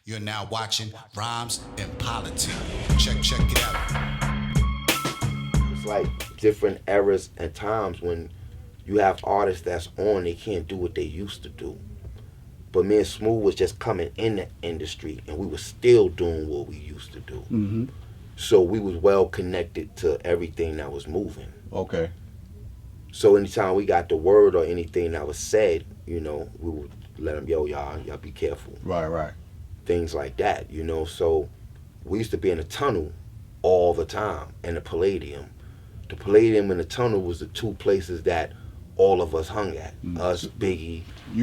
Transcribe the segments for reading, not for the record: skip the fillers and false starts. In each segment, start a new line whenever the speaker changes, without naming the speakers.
You're now watching Rhymes and Politic. Check it out.
It's like different eras and times when you have artists that's on, they can't do what they used to do. But me and Smooth was just coming in the industry, and we were still doing what we used to do.
Mm-hmm.
So we was well connected to everything that was moving.
Okay.
So anytime we got the word or anything that was said, you know, we would let them, y'all be careful.
Right.
Things like that, you know. So we used to be in the tunnel all the time, and the Palladium. The Palladium and the tunnel was the two places that all of us hung at. Us, Biggie,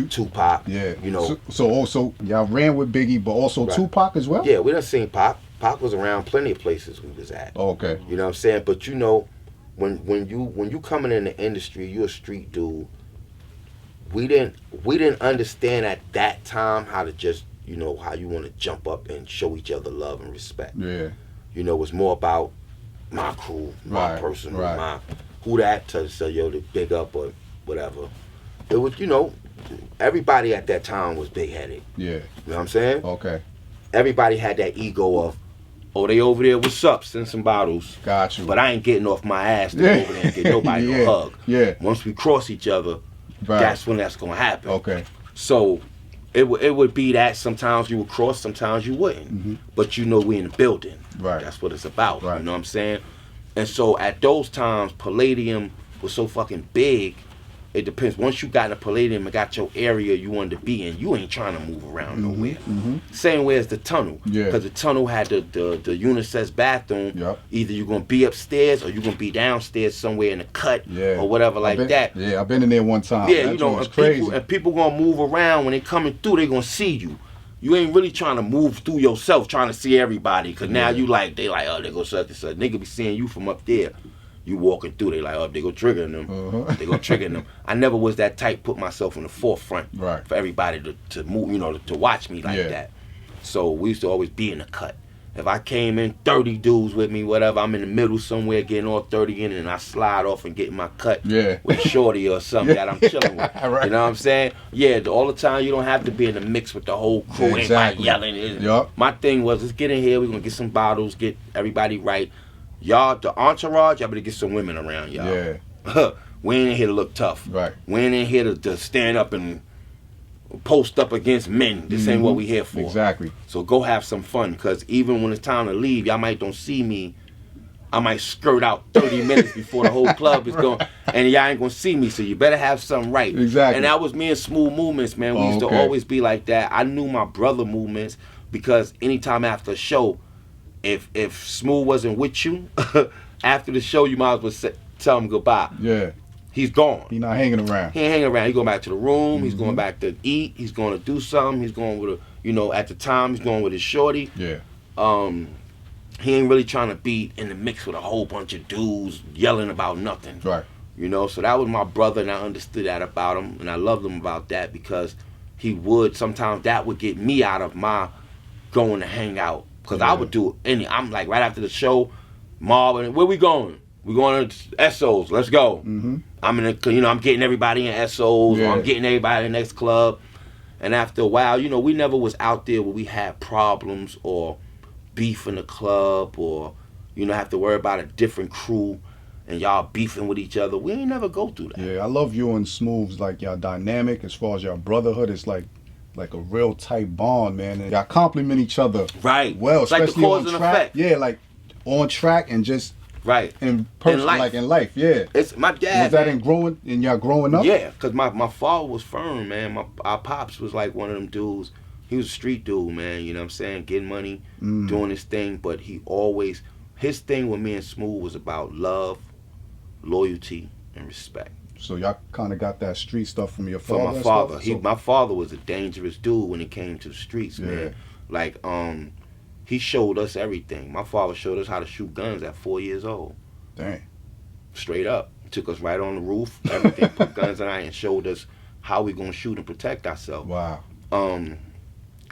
Tupac.
Yeah.
You know.
So also y'all ran with Biggie, but also
Right.
Tupac as well?
Yeah, we done seen Pac. Pac was around plenty of places we was at.
Oh, okay.
You know what I'm saying? But you know, when you coming in the industry, you're a street dude. We didn't understand at that time how to just, you know, how you want to jump up and show each other love and respect.
Yeah.
You know, it's more about my crew, my person, my who that to say, yo, to big up or whatever. It was, you know, everybody at that time was big headed.
Yeah.
You know what I'm saying?
Okay.
Everybody had that ego of, oh, they over there, what's up? Send some bottles.
Got you.
But I ain't getting off my ass to go over there and get nobody
Yeah.
no hug.
Yeah.
Once we cross each other,
Right.
that's when that's gonna happen.
Okay.
So it would be that sometimes you would cross, sometimes you wouldn't.
Mm-hmm.
But you know we in the building.
Right.
That's what it's about.
Right.
You know what I'm saying? And so at those times, Palladium was so fucking big. It depends. Once you got in the Palladium and got your area you wanted to be in, you ain't trying to move around nowhere.
Mm-hmm.
Same way as the tunnel.
Yeah.
Because the tunnel had the unisex bathroom.
Yep.
Either you're going to be upstairs or you're going to be downstairs somewhere in the cut or whatever like that.
Yeah, I've been in there one time.
Yeah,
That
you know,
joint's
and
crazy.
people going to move around. When they coming through, they going to see you. You ain't really trying to move through yourself, trying to see everybody. Because now you like, they like, oh, they go such and such. Nigga be seeing you from up there. You walking through, they like, oh, they go triggering them. They go triggering them. I never was that type, put myself in the forefront for everybody to move, you know, to watch me like that. So we used to always be in the cut. If I came in, 30 dudes with me, whatever, I'm in the middle somewhere getting all 30 in, and I slide off and get in my cut with Shorty or something that I'm chilling with.
Right.
You know what I'm saying? Yeah, all the time you don't have to be in the mix with the whole crew.
Exactly.
Everybody yelling.
Yup.
My thing was, let's get in here, we're going to get some bottles, get everybody right. Y'all, the entourage, y'all better get some women around y'all.
Yeah.
We ain't in here to look tough.
Right.
We ain't in here to stand up and post up against men. This ain't what we here for.
Exactly.
So go have some fun, because even when it's time to leave, y'all might don't see me. I might skirt out 30 minutes before the whole club is going, and y'all ain't gonna see me, so you better have something right.
Exactly.
And that was me and Smooth Movements, man. We used to always be like that. I knew my brother movements, because anytime after a show, if Smooth wasn't with you, after the show, you might as well tell him goodbye.
Yeah.
He's gone.
He not hanging around.
He ain't hanging around. He going back to the room. He's going back to eat. He's going to do something. He's going with at the time, he's going with his shorty.
Yeah.
He ain't really trying to be in the mix with a whole bunch of dudes yelling about nothing.
Right.
You know, so that was my brother, and I understood that about him, and I loved him about that, because sometimes that would get me out of my going to hang out. Because I would do I'm like, right after the show, Marvin, where we going? We going to SOs. Let's go.
Mm-hmm.
I'm I'm getting everybody in SOs, or I'm getting everybody in the next club. And after a while, we never was out there where we had problems or beef in the club, or, have to worry about a different crew and y'all beefing with each other. We ain't never go through that.
Yeah, I love you and Smooth's, like, y'all dynamic as far as y'all brotherhood. It's like a real tight bond, man. And y'all compliment each other well,
it's like
especially
the cause
on
and
track.
effect.
Yeah, like on track and just in person, like in life. Yeah.
It's my dad.
Was that in y'all growing up?
Yeah, because my father was firm, man. Our pops was like one of them dudes. He was a street dude, man. You know what I'm saying? Getting money, doing his thing. But his thing with me and Smooth was about love, loyalty, and respect.
So y'all kind of got that street stuff from your father?
From my father. My father was a dangerous dude when it came to the streets, man. Like, he showed us everything. My father showed us how to shoot guns at 4 years old.
Dang.
Straight up. Took us right on the roof, everything, put guns in, and showed us how we gonna shoot and protect ourselves.
Wow.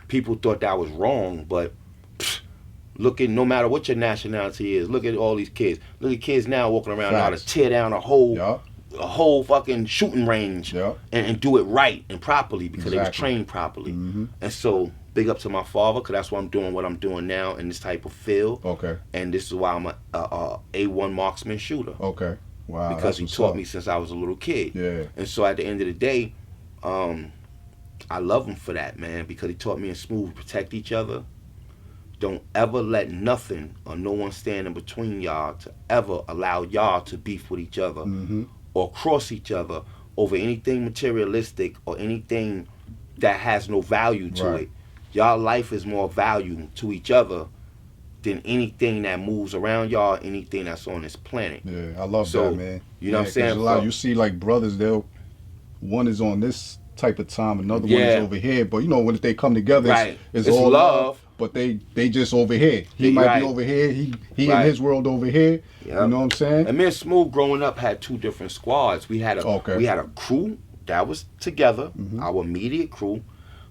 People thought that was wrong, but look at, no matter what your nationality is, look at all these kids. Look at kids now walking around now to tear down a whole fucking shooting range and do it right and properly, because they was trained properly. And so big up to my father, because that's why I'm doing what I'm doing now in this type of field.
Okay.
And this is why I'm a A1 marksman shooter.
Okay. Wow.
Because he taught me since I was a little kid.
Yeah.
And so at the end of the day, I love him for that, man, because he taught me in Smooth protect each other. Don't ever let nothing or no one stand in between y'all to ever allow y'all to beef with each other or cross each other over anything materialistic or anything that has no value to it. Y'all life is more value to each other than anything that moves around y'all, anything that's on this planet.
Yeah, I love that, man.
You know what I'm saying?
A lot, you see, like, brothers, one is on this type of time, another one is over here. But, you know, when they come together, it's all love. But they just over here. He might be over here. He in his world over here. Yep. You know what I'm saying?
And me and Smooth growing up had two different squads. We had a crew that was together, our immediate crew,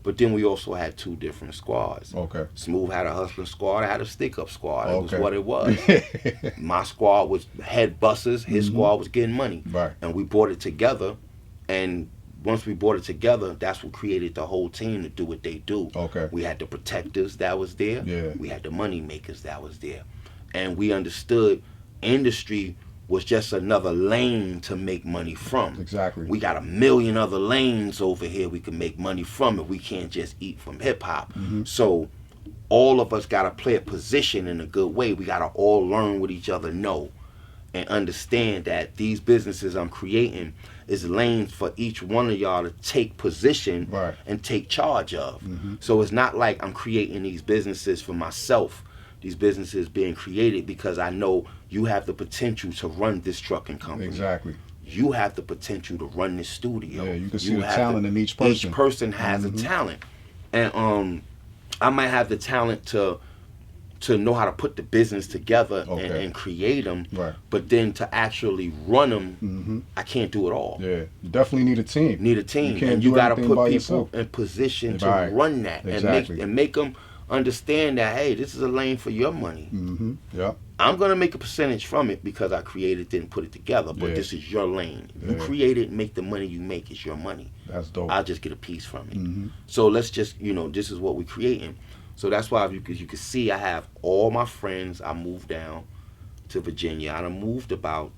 but then we also had two different squads.
Okay.
Smooth had a hustling squad. I had a stick-up squad. It was what it was. My squad was head busters. His squad was getting money.
Right.
And we brought it together, and once we brought it together, that's what created the whole team to do what they do.
Okay.
We had the protectors that was there.
Yeah.
We had the money makers that was there. And we understood industry was just another lane to make money from.
Exactly.
We got a million other lanes over here we can make money from if we can't just eat from hip hop. So all of us got to play a position in a good way. We got to all learn what each other know and understand that these businesses I'm creating is lanes for each one of y'all to take position and take charge of. So it's not like I'm creating these businesses for myself. These businesses being created because I know you have the potential to run this trucking company.
Exactly.
You have the potential to run this studio.
Yeah, you can see the talent in each person.
Each person has a talent. And I might have the talent to know how to put the business together and create them, but then to actually run them, I can't do it all.
Yeah, you definitely need a team.
Need a team, and you got to put people in position to run that and make them understand that, hey, this is a lane for your money.
Yeah,
I'm gonna make a percentage from it because I created it and put it together, but this is your lane. You create it and make the money you make is your money.
That's dope.
I'll just get a piece from it. So let's just, this is what we're creating. So that's why you can see I have all my friends. I moved down to Virginia. I done moved about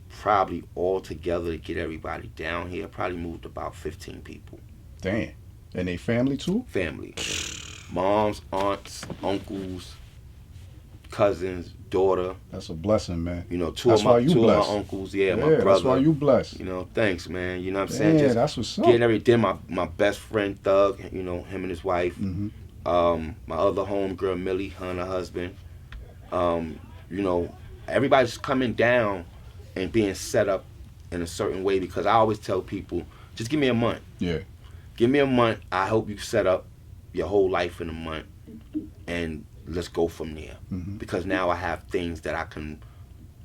probably all together to get everybody down here. Probably moved about 15 people.
Damn. And they family too?
Family. Moms, aunts, uncles, cousins, daughter.
That's a blessing, man.
Two of my uncles, my brother.
That's why you blessed.
Thanks, man. You know what I'm saying?
Yeah, that's what's up.
Getting everything. My best friend Thug, him and his wife. My other homegirl Millie, her and her husband. Everybody's coming down and being set up in a certain way because I always tell people, just give me a month.
Yeah.
Give me a month. I hope you set up your whole life in a month, and let's go from there. Because now I have things that I can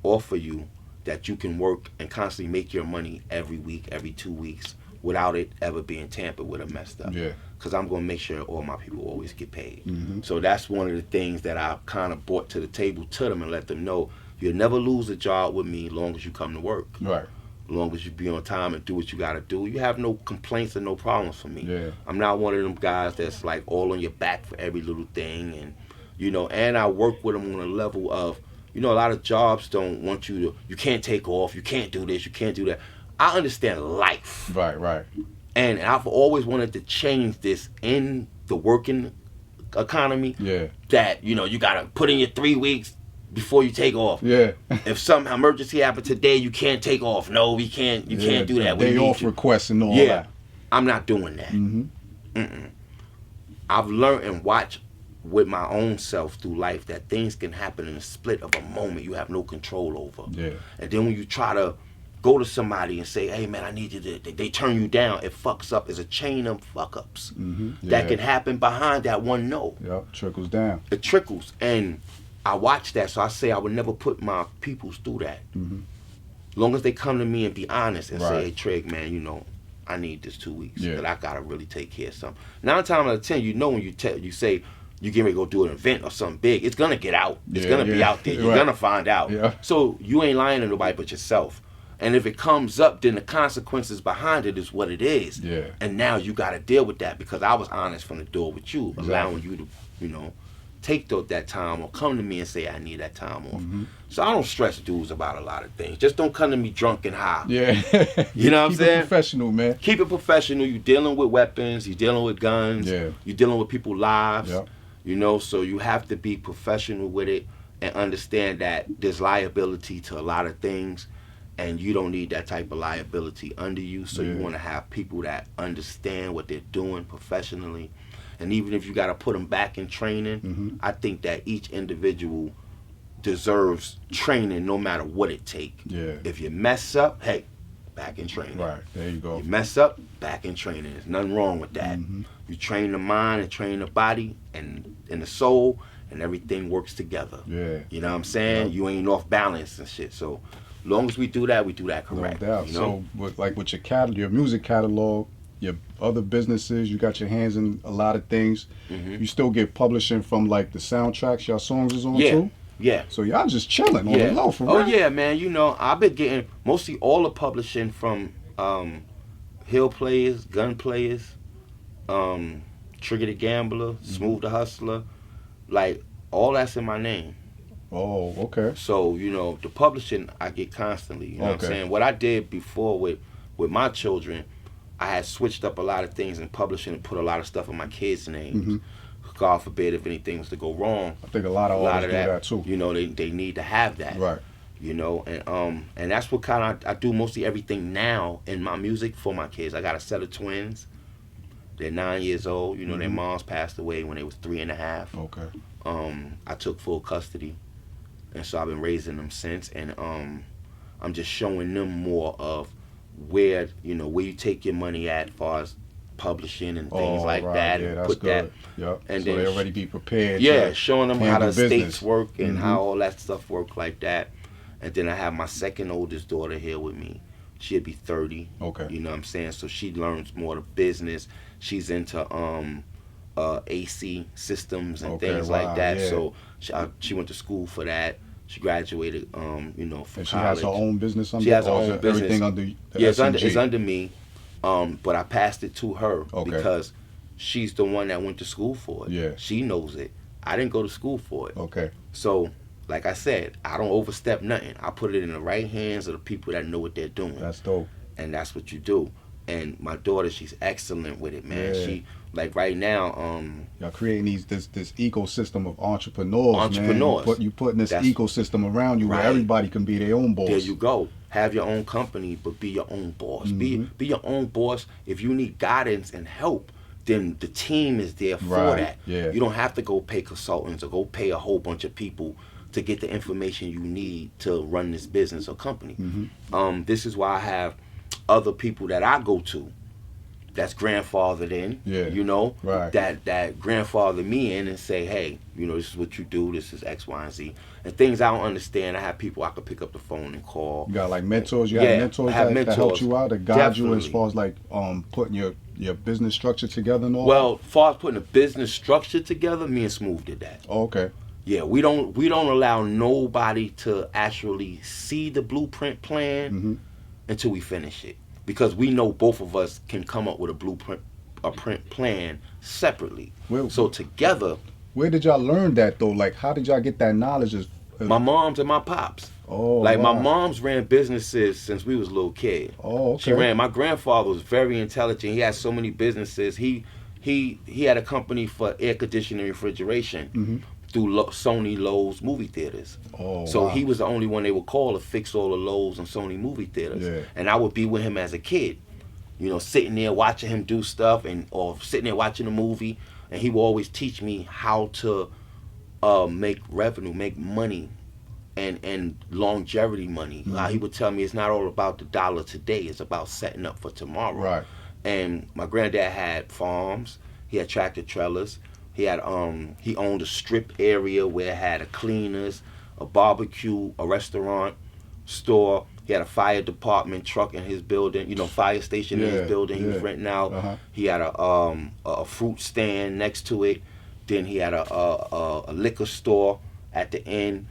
offer you that you can work and constantly make your money every week, every 2 weeks, without it ever being tampered with or messed up.
Yeah.
Because I'm going to make sure all my people always get paid. So that's one of the things that I kind of brought to the table to them and let them know, you'll never lose a job with me as long as you come to work.
Right.
As long as you be on time and do what you got to do. You have no complaints and no problems for me.
Yeah.
I'm not one of them guys that's like all on your back for every little thing. And, and I work with them on a level of, a lot of jobs don't want you can't take off, you can't do this, you can't do that. I understand life.
Right.
And I've always wanted to change this in the working economy.
Yeah.
That, you got to put in your 3 weeks before you take off.
Yeah.
If some emergency happened today, you can't take off. No, we can't. You can't do that.
Day off requests and all that.
I'm not doing that. I've learned and watched with my own self through life that things can happen in a split of a moment you have no control over.
Yeah.
And then when you try to go to somebody and say, hey man, I need you to, they turn you down, it fucks up. It's a chain of fuck ups that can happen behind that one no.
Yep, trickles down.
It trickles. And I watch that, so I say I would never put my peoples through that. As long as they come to me and be honest and say, hey Trig, man, I need this 2 weeks. That I gotta really take care of something. 9 times out of 10, when you say you get ready to go do an event or something big, it's gonna get out. It's gonna be out there. You're gonna find out. Yeah. So you ain't lying to nobody but yourself. And if it comes up, then the consequences behind it is what it is.
Yeah.
And now you got to deal with that because I was honest from the door with you, allowing you to, you know, take that time or come to me and say I need that time off. So I don't stress dudes about a lot of things. Just don't come to me drunk and high.
Yeah.
You know what I'm saying?
Keep it professional, man.
Keep it professional. You're dealing with weapons. You're dealing with guns.
Yeah.
You're dealing with people's lives.
Yep.
You know, so you have to be professional with it and understand that there's liability to a lot of things, and you don't need that type of liability under you. So you want to have people that understand what they're doing professionally. And even if you got to put them back in training, I think that each individual deserves training no matter what it takes.
Yeah.
If you mess up, hey, back in training.
Right, there you go.
You mess up, back in training. There's nothing wrong with that. You train the mind and train the body and the soul, and everything works together.
Yeah.
You know what I'm saying? You ain't off balance and shit. So long as we do that correct.
No doubt.
You know?
So with your music catalog, your other businesses, you got your hands in a lot of things. You still get publishing from like the soundtracks your songs is on too?
Yeah.
So y'all just chilling on the low for real.
Oh yeah, man. You know, I've been getting mostly all the publishing from Hill Players, Gun Players, Trigger the Gambler, Smooth the Hustler. Like, all that's in my name.
Oh, okay.
So, you know, the publishing I get constantly. You know what I'm saying? What I did before with my children, I had switched up a lot of things in publishing and put a lot of stuff in my kids' names. God forbid if anything was to go wrong.
I think a lot of artists do that too.
You know, they need to have that.
Right.
You know, and that's what kind of I do mostly everything now in my music for my kids. I got a set of twins. They're 9 years old. You know, their moms passed away when they was 3.5.
Okay.
I took full custody, and so I've been raising them since. And I'm just showing them more of where you take your money at, as far as publishing and things like that.
Yeah,
and
that's
put
good.
that.
Yep.
And
so
then
they already be prepared.
Yeah, showing them how the
business.
estates work and how all that stuff work like that. And then I have my second oldest daughter here with me. She'll be 30.
Okay.
You know what I'm saying? So she learns more of the business. She's into AC systems and things like that.
Yeah.
So she went to school for that. She graduated, from
and she
college.
has her own business under.
She has her own business.
Everything under.
It's under me. But I passed it to her because she's the one that went to school for it.
Yeah.
She knows it. I didn't go to school for it.
Okay.
So, like I said, I don't overstep nothing. I put it in the right hands of the people that know what they're doing.
That's dope.
And that's what you do. And my daughter, she's excellent with it, man.
Yeah.
She, like right now,
y'all creating this ecosystem of entrepreneurs. Man. You putting this ecosystem around you where everybody can be their own boss.
There you go. Have your own company, but be your own boss. Be your own boss. If you need guidance and help, then the team is there for that.
Yeah.
You don't have to go pay consultants or go pay a whole bunch of people to get the information you need to run this business or company. This is why I have other people that I go to that's grandfathered in, that grandfather me in and say, hey, this is what you do, this is X, Y, and Z. And things I don't understand, I have people I could pick up the phone and call.
You got like mentors? You have mentors that help you out, that guide you as far as like putting your business structure together and all?
Well, as far as putting a business structure together, me and Smooth did that.
Oh, okay.
Yeah, we don't allow nobody to actually see the blueprint plan until we finish it. Because we know both of us can come up with a blueprint, print plan separately. So together.
Where did y'all learn that though? Like, how did y'all get that knowledge?
My moms and my pops.
Oh,
like my mom's ran businesses since we was little kids.
Oh, okay.
My grandfather was very intelligent. He had so many businesses. He had a company for air conditioning and refrigeration through Sony Lowe's movie theaters.
Oh,
so he was the only one they would call to fix all the Lowe's and Sony movie theaters.
Yeah.
And I would be with him as a kid, sitting there watching him do stuff or sitting there watching a movie, and he would always teach me how to make revenue, make money, and longevity money. He would tell me it's not all about the dollar today, it's about setting up for tomorrow.
Right.
And my granddad had farms, he had tractor trailers. He had he owned a strip area where it had a cleaners, a barbecue, a restaurant, store. He had a fire department truck in his building, fire station in his building. He was renting out. He had a fruit stand next to it. Then he had a liquor store at the end.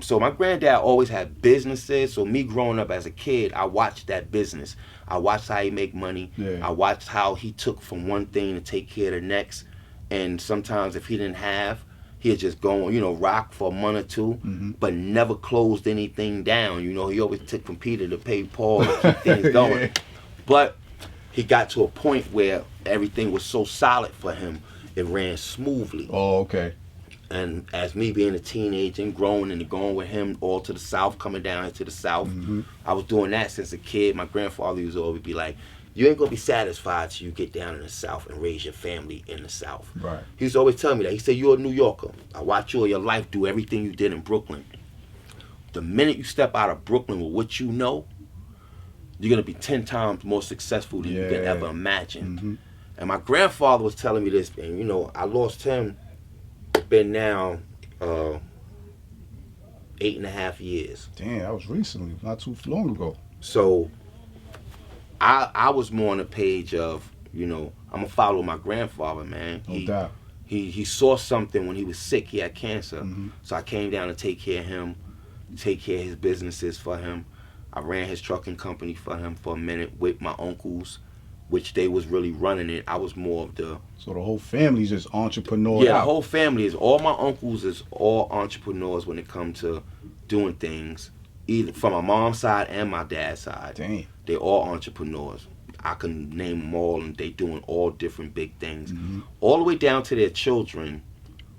So my granddad always had businesses. So me growing up as a kid, I watched that business. I watched how he make money.
Yeah.
I watched how he took from one thing to take care of the next. And sometimes if he didn't have, he'd just go, rock for a month or two, but never closed anything down. He always took from Peter to pay Paul to keep things going.
Yeah.
But he got to a point where everything was so solid for him, it ran smoothly.
Oh, okay.
And as me being a teenager and growing and going with him all to the South, coming down into the South, I was doing that since a kid. My grandfather used to always be like, you ain't gonna be satisfied till you get down in the South and raise your family in the South.
Right.
He used to always tell me that. He said, you're a New Yorker. I watch you all your life do everything you did in Brooklyn. The minute you step out of Brooklyn with what you know, you're gonna be 10 times more successful than you can ever imagine. And my grandfather was telling me this, and I lost him. Been now 8.5 years.
Damn, that was recently, not too long ago.
So I was more on the page of, I'm gonna follow my grandfather, man.
No doubt.
He saw something when he was sick. He had cancer. So I came down to take care of him, take care of his businesses for him. I ran his trucking company for him for a minute with my uncles, which they was really running it. I was more of the...
So the whole family's just entrepreneur.
Yeah, the whole family is... All my uncles is all entrepreneurs when it comes to doing things, either from my mom's side and my dad's side.
Damn.
They all entrepreneurs. I can name them all, and they doing all different big things. All the way down to their children.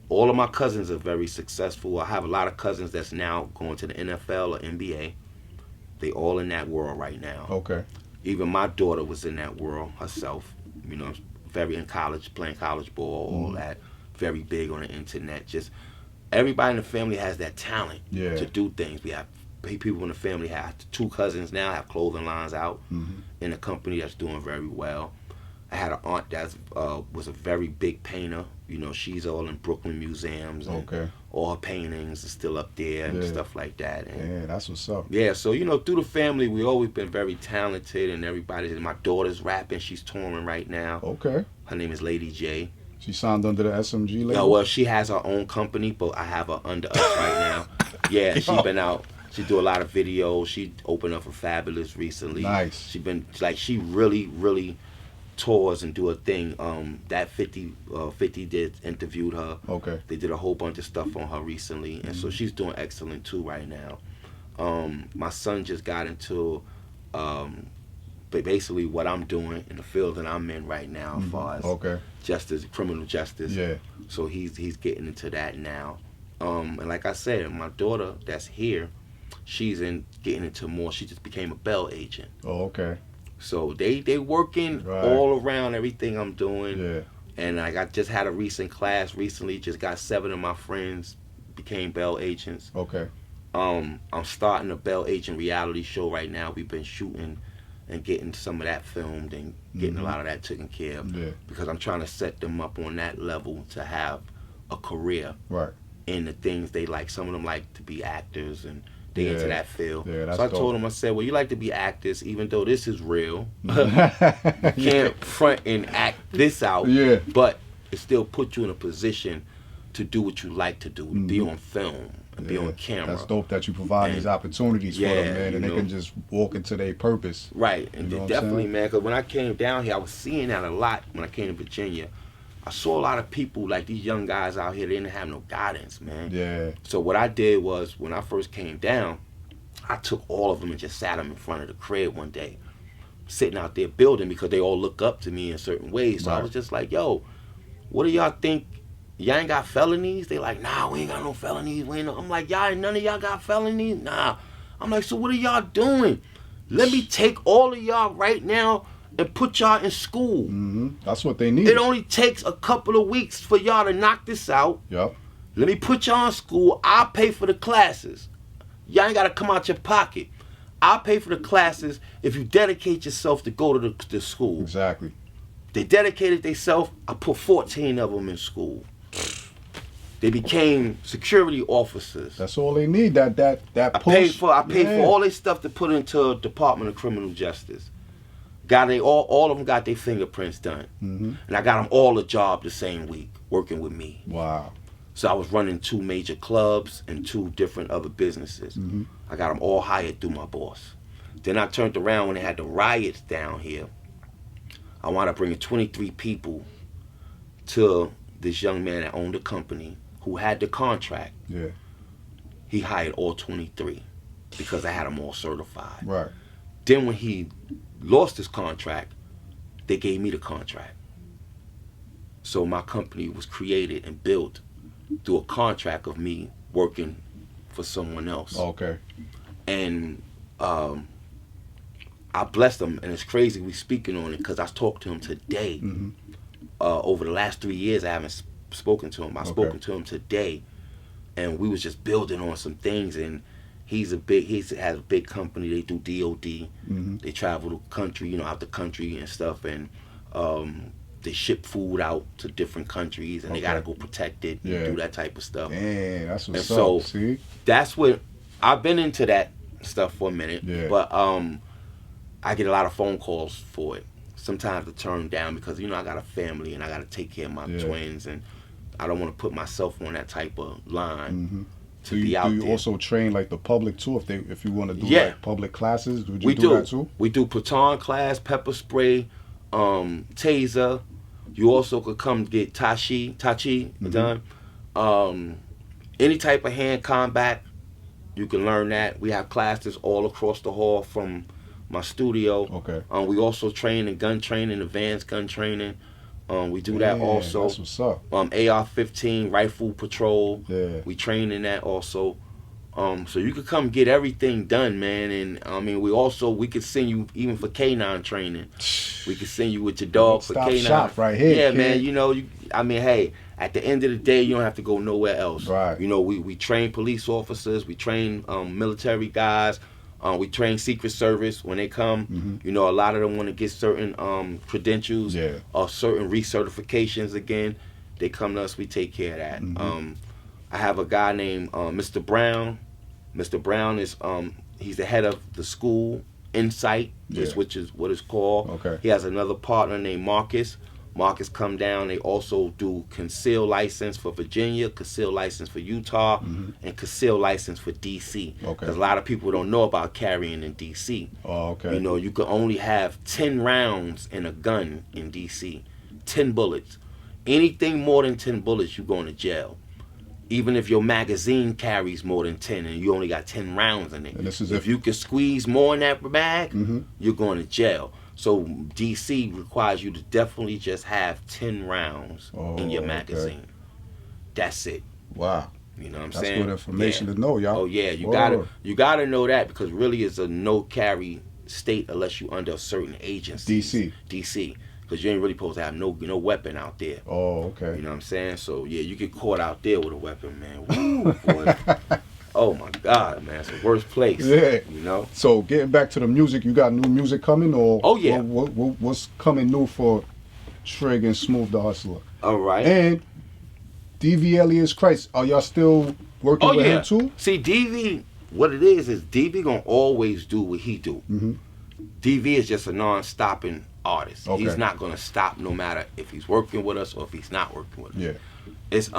All of my cousins are very successful. I have a lot of cousins that's now going to the NFL or NBA. They all in that world right now.
Okay.
Even my daughter was in that world herself. Very in college, playing college ball, all that. Very big on the internet. Just everybody in the family has that talent to do things. We have people in the family. Have 2 cousins now have clothing lines out in a company that's doing very well. I had an aunt that was a very big painter. She's all in Brooklyn museums. And all her paintings are still up there and stuff like that. And
yeah, that's what's up.
Yeah, so through the family, we always been very talented, and everybody. My daughter's rapping. She's touring right now.
Okay.
Her name is Lady J.
She signed under the SMG label?
Yeah, well, she has her own company, but I have her under us right now. Yeah, she's been out. She do a lot of videos. She opened up for Fabulous recently.
Nice.
She really tours and do a thing. That 50 interviewed her. Okay. They did a whole bunch of stuff on her recently, and so she's doing excellent too right now. My son just got into basically what I'm doing in the field that I'm in right now, as far as justice, criminal justice. Yeah. So he's getting into that now. And like I said, my daughter that's here, she's getting into more. She just became a bail agent. Oh, okay. So they working all around everything I'm doing. Yeah. And I just had a recent class recently. Just got 7 of my friends became bail agents. Okay. I'm starting a bail agent reality show right now. We've been shooting and getting some of that filmed and getting a lot of that taken care of. Yeah. Because I'm trying to set them up on that level to have a career in the things they like. Some of them like to be actors and they into that field. Yeah, that's so I told them, I said, well, you like to be actors, even though this is real. You can't front and act this out, but it still puts you in a position to do what you like to do, to be on film and be on camera.
That's dope that you provide these opportunities for them, man, and they can just walk into their purpose.
Right, and definitely, man, because when I came down here, I was seeing that a lot when I came to Virginia. I saw a lot of people, like these young guys out here, they didn't have no guidance, man. Yeah. So what I did was, when I first came down, I took all of them and just sat them in front of the crib one day, sitting out there building, because they all look up to me in certain ways. So I was just like, yo, what do y'all think? Y'all ain't got felonies? They like, nah, we ain't got no felonies. I'm like, none of y'all got felonies? Nah. I'm like, so what are y'all doing? Let me take all of y'all right now and put y'all in school.
That's what they need.
It only takes a couple of weeks for y'all to knock this out. Yep. Let me put y'all in school. I'll pay for the classes. Y'all ain't got to come out your pocket. I'll pay for the classes if you dedicate yourself to go to the school. Exactly. They dedicated themselves. I put 14 of them in school. They became security officers.
That's all they need. That push.
I paid for all their stuff to put into Department of Criminal Justice. All of them got their fingerprints done. And I got them all a job the same week, working with me. Wow. So I was running 2 major clubs and 2 different other businesses. I got them all hired through my boss. Then I turned around when they had the riots down here. I wound up bringing 23 people to this young man that owned the company who had the contract.
Yeah.
He hired all 23 because I had them all certified.
Right.
Then when he lost his contract, they gave me the contract. So my company was created and built through a contract of me working for someone else.
Okay.
And I blessed him, and it's crazy we speaking on it because I talked to him today. Over the last 3 years, I haven't spoken to him. I've spoken to him today, and we was just building on some things. And he has a big company. They do DOD. They travel the country, you know, out the country and stuff, and they ship food out to different countries, and they gotta go protect it and do that type of stuff.
Yeah, that's what's
and so
up. See,
that's what I've been into that stuff for a minute.
Yeah.
But I get a lot of phone calls for it. Sometimes to turn down because, you know, I got a family and I got to take care of my twins, and I don't want to put myself on that type of line to be out there.
Do you also train like the public too? If you want to do like public classes, would you do that too?
We do baton class, pepper spray, taser. You also could come get tachi done. Any type of hand combat, you can learn that. We have classes all across the hall from my studio.
Okay.
We also train in gun training, advanced gun training. We do that also.
That's what's up.
AR-15 rifle patrol.
Yeah.
We train in that also. So you could come get everything done, man. And I mean, we could send you even for canine training. We could send you with your dog for canine.
Shop right here.
Yeah,
kid.
man. You know, hey, at the end of the day, you don't have to go nowhere else.
Right.
You know, we train police officers. We train military guys. We train Secret Service when they come. You know, a lot of them want to get certain credentials or certain recertifications again. They come to us, we take care of that. I have a guy named Mr. Brown. Mr. Brown is he's the head of the school, Insight, which is what it's called.
Okay.
He has another partner named Marcus. Marcus come down. They also do conceal license for Virginia, conceal license for Utah, and conceal license for DC.
Okay.
Because a lot of people don't know about carrying in DC.
Oh, okay.
You know, you can only have 10 rounds in a gun in DC, 10 bullets. Anything more than 10 bullets, you're going to jail. Even if your magazine carries more than 10 and you only got 10 rounds in it.
And this is
if you can squeeze more in that bag, you're going to jail. So DC requires you to definitely just have 10 rounds in your magazine. Okay. That's it.
Wow.
You know what I'm
That's
saying?
That's good information to know, y'all.
Oh yeah, you gotta know that, because really it's a no carry state unless you under a certain agency. DC. Because you ain't really supposed to have no weapon out there.
Oh, okay.
You know what I'm saying? So yeah, you get caught out there with a weapon, man. Woo, boy. Oh my God, man, it's the worst place.
Yeah.
You know.
So getting back to the music, you got new music coming, or what's coming new for Trig and Smooth the Hustler?
All right.
And DV Alias Christ, are y'all still working with him too?
See, DV, what it is DV gonna always do what he do. DV is just a non-stopping artist. Okay. He's not gonna stop no matter if he's working with us or if he's not working with us.
Yeah.
It's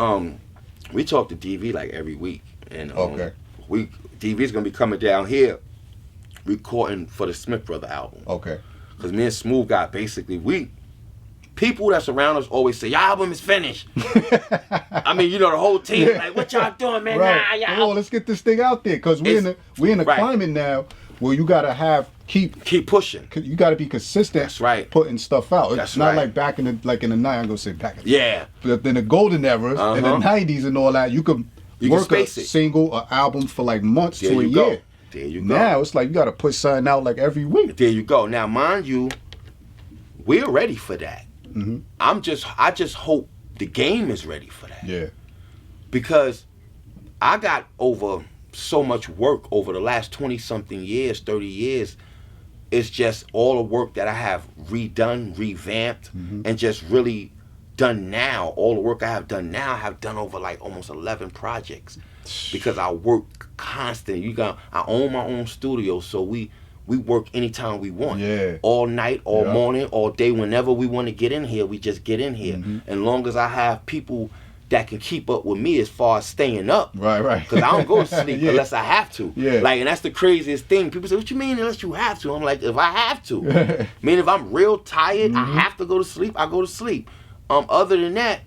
we talk to DV like every week. And DV's gonna be coming down here recording for the Smith Brother album.
Okay.
Because me and Smooth got basically people that's around us always say, your album is finished. I mean, you know, the whole team like, what y'all doing, man?
Right.
Nah,
Come on, let's get this thing out there, because we in the climate now where you gotta keep pushing. You gotta be consistent.
That's right.
Putting stuff out.
That's
it's not like back in the night. I'm gonna say back in
the
but in the golden era, in the 90s and all that, you could work a single or album for like months to a year.
There you go.
Now it's like you gotta push something out like every week.
There you go. Now, mind you, we're ready for that. I just hope the game is ready for that.
Yeah.
Because I got over so much work over the last 20-something years, 30 years. It's just all the work that I have redone, revamped, and just really done now. All the work I have done now, I have done over like almost 11 projects. Because I work constant. I own my own studio, so we work anytime we want.
Yeah.
All night, all morning, all day. Whenever we want to get in here, we just get in here. And long as I have people that can keep up with me as far as staying up.
Right.
Because I don't go to sleep unless I have to.
Yeah.
Like, and that's the craziest thing. People say, what you mean unless you have to? I'm like, if I have to. I mean, if I'm real tired, I have to go to sleep, I go to sleep. Other than that,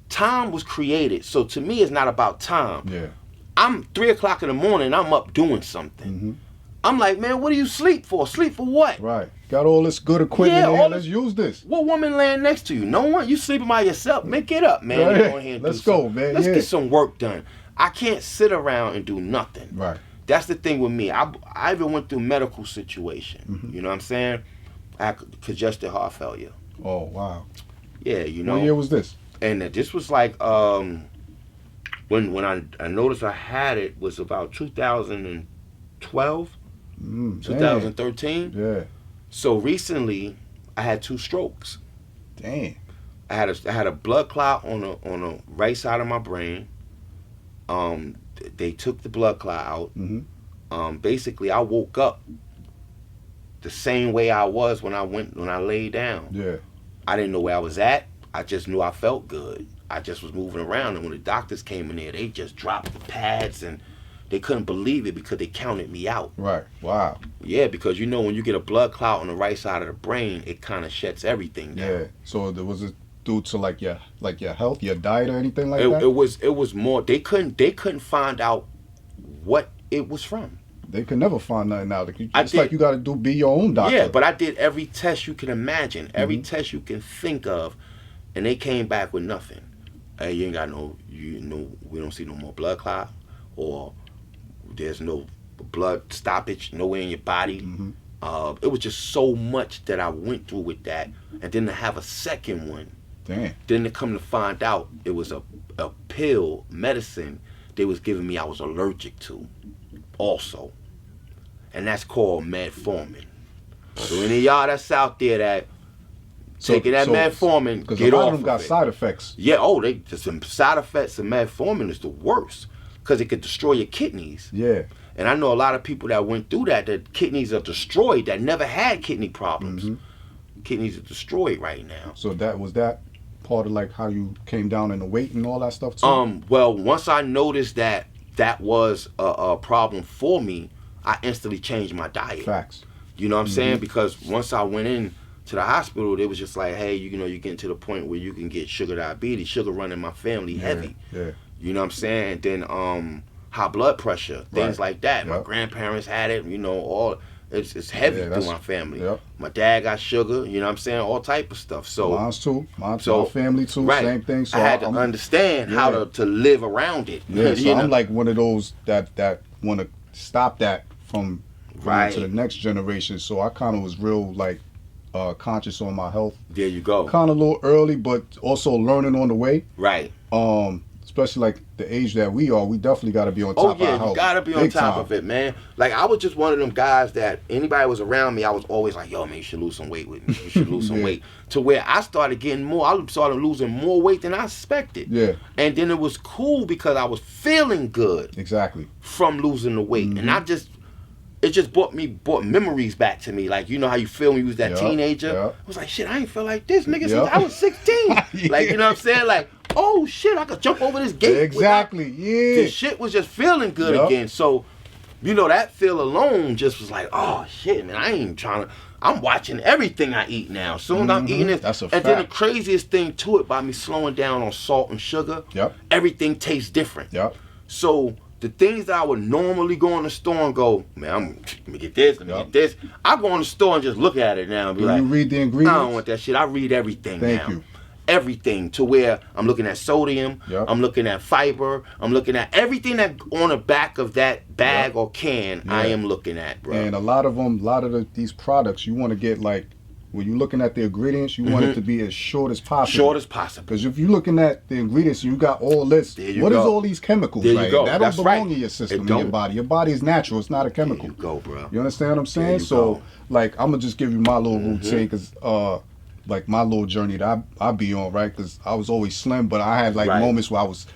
time was created. So to me, it's not about time.
Yeah.
I'm 3 o'clock in the morning, I'm up doing something. I'm like, man, what do you sleep for? Sleep for what?
Right. Got all this good equipment here. Let's use this.
What woman laying next to you? No one. You sleeping by yourself. Man, get up, man.
Right.
Go ahead and
Let's go, man.
Let's get some work done. I can't sit around and do nothing.
Right.
That's the thing with me. I even went through medical situation. You know what I'm saying? I had congestive heart failure.
Oh, wow.
Yeah, you know.
What year was this?
And this was like when I noticed I had it was about 2012, 2013.
Yeah.
So recently, I had 2 strokes.
Damn.
I had a blood clot on the right side of my brain. They took the blood clot out. Basically, I woke up the same way I was when I laid down.
Yeah.
I didn't know where I was at. I just knew I felt good. I just was moving around, and when the doctors came in there, they just dropped the pads, and they couldn't believe it because they counted me out.
Right. Wow.
Yeah, because you know when you get a blood clot on the right side of the brain, it kind of shuts everything down.
Yeah. So there was it due to like your health, your diet, or anything like that?
It was more. They couldn't find out what it was from.
They could never find nothing out. It's like you got to be your own doctor.
Yeah, but I did every test you can imagine, every test you can think of, and they came back with nothing. Hey, you ain't got we don't see no more blood clot, or there's no blood stoppage nowhere in your body. It was just so much that I went through with that, and then to have a second one.
Damn.
Then to come to find out it was a pill, medicine they was giving me I was allergic to also. And that's called metformin. So any of y'all that's out there that taking that metformin,
because
get
a lot
off
of them got side effects.
Yeah, some side effects of metformin is the worst because it could destroy your kidneys.
Yeah.
And I know a lot of people that went through that kidneys are destroyed that never had kidney problems. Kidneys are destroyed right now.
So was that part of like how you came down in the weight and all that stuff too?
Well, once I noticed that was a problem for me, I instantly changed my diet.
Facts.
You know what I'm saying? Because once I went in to the hospital, they was just like, hey, you know, you're getting to the point where you can get sugar diabetes, sugar running my family heavy.
Yeah.
You know what I'm saying? And then high blood pressure, things like that. Yep. My grandparents had it, you know, it's heavy through my family.
Yep.
My dad got sugar, you know what I'm saying? All type of stuff. So
Mine's too. My family too, same thing. So
I had to understand how to live around it.
Yeah, so I'm like one of those that want to stop that from going to the next generation. So I kind of was real like conscious on my health.
There you go.
Kind of a little early, but also learning on the way.
Right.
Especially like the age that we are, we definitely got to be on top of our health.
You got to be on top of it, man. Like, I was just one of them guys that anybody was around me, I was always like, yo, man, you should lose some weight with me. You should lose some weight. To where I started getting I started losing more weight than I expected.
Yeah.
And then it was cool because I was feeling good.
Exactly. From
losing the weight. And it just brought memories back to me. Like, you know how you feel when you was that teenager? I was like, shit, I ain't feel like this, nigga, since I was 16. Like, you know what I'm saying? Like, oh shit, I could jump over this gate.
Exactly,
The shit was just feeling good again. So, you know, that feel alone just was like, oh shit, man, I'm watching everything I eat now. Soon as I'm eating this.
That's a
fact. Then the craziest thing to it, by me slowing down on salt and sugar, everything tastes different. So the things that I would normally go in the store and go, man, let me get this, let me get this. I go in the store and just look at it now and be like,
you read the ingredients?
I don't want that shit. I read everything now.
Thank you.
Everything, to where I'm looking at sodium, I'm looking at fiber, I'm looking at everything that on the back of that bag or can, I am looking at, bro.
And a lot of these products, you want to get like, when you're looking at the ingredients, you want it to be as short as possible.
Short as possible.
Because if you're looking at the ingredients, you got all this. What is all these chemicals?
There you go.
That don't belong in your system, in your body. Your body is natural. It's not a chemical.
There you go, bro.
You understand what I'm saying? So, like, I'm going to just give you my little routine, because like my little journey that I be on, right? Because I was always slim, but I had like moments where I was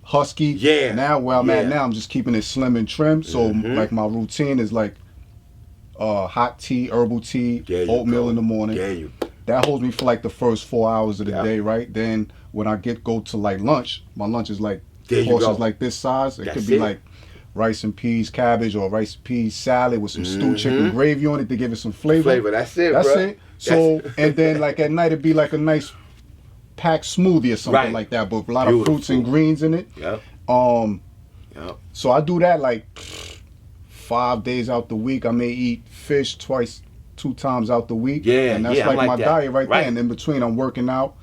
husky.
Yeah.
Now where I'm at now, I'm just keeping it slim and trim. So like my routine is like hot tea, herbal tea, oatmeal in the morning. that holds me for like the first 4 hours of the day, right? Then when I go to like lunch, my lunch is like portions like this size. It could be like rice and peas, cabbage, or rice and peas salad with some stewed chicken gravy on it to give it some flavor.
That's it,
That's
bro.
it. So, and then like at night it'd be like a nice packed smoothie or something like that, but a lot of fruits and greens in it. So I do that like 5 days out the week. I may eat fish 2 times out the week. And that's like my diet right there. And in between I'm working out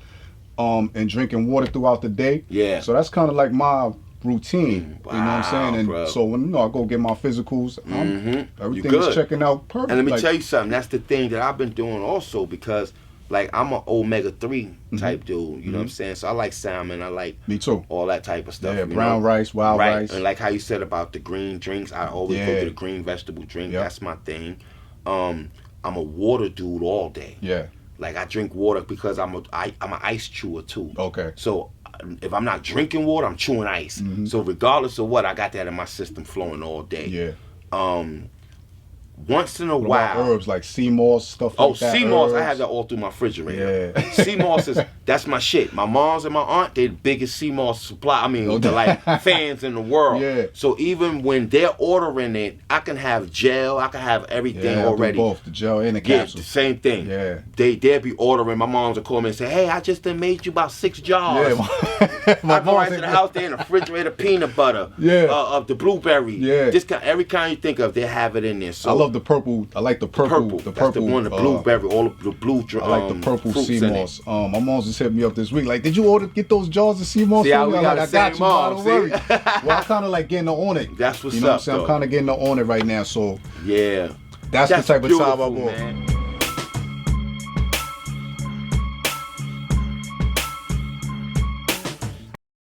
and drinking water throughout the day. So that's kind of like my routine. You know what I'm saying? And so when I go get my physicals, everything is checking out perfect.
And let me tell you something, that's the thing that I've been doing also, because like I'm an omega-3 type dude, you know what I'm saying? So I like salmon, I like all that type of stuff.
Yeah, brown rice, wild rice.
And like how you said about the green drinks, I always go to the green vegetable drink. That's my thing. I'm a water dude all day. Like I drink water because I'm an ice chewer too. So if I'm not drinking water, I'm chewing ice. So regardless of what, I got that in my system flowing all day. Once in a while,
herbs like sea moss, stuff like that.
Sea moss, I have that all through my refrigerator. Sea moss that's my shit. My mom's and my aunt, they're the biggest sea moss supply. I mean, they're like fans in the world. So even when they're ordering it, I can have gel, I can have everything already.
Both the gel and the capsule.
The same thing. They'll be ordering. My mom's will call me and say, "Hey, I just done made you about 6 jars." I go right to the house, they're in the refrigerator, peanut butter, of the blueberry. Every kind you think of, they have it in there. So
I love the purple. I like the purple. The purple.
That's the one, the blueberry, all of the blue.
I like the purple sea moss. My mom's just hit me up this week. Like, did you get those jars of sea moss?
See, we got
I got you, don't worry. Well, I'm kind of like getting on it.
That's what's
you know
up.
What I'm saying? I'm kind of getting on it right now. So
that's
the type of time I'm on.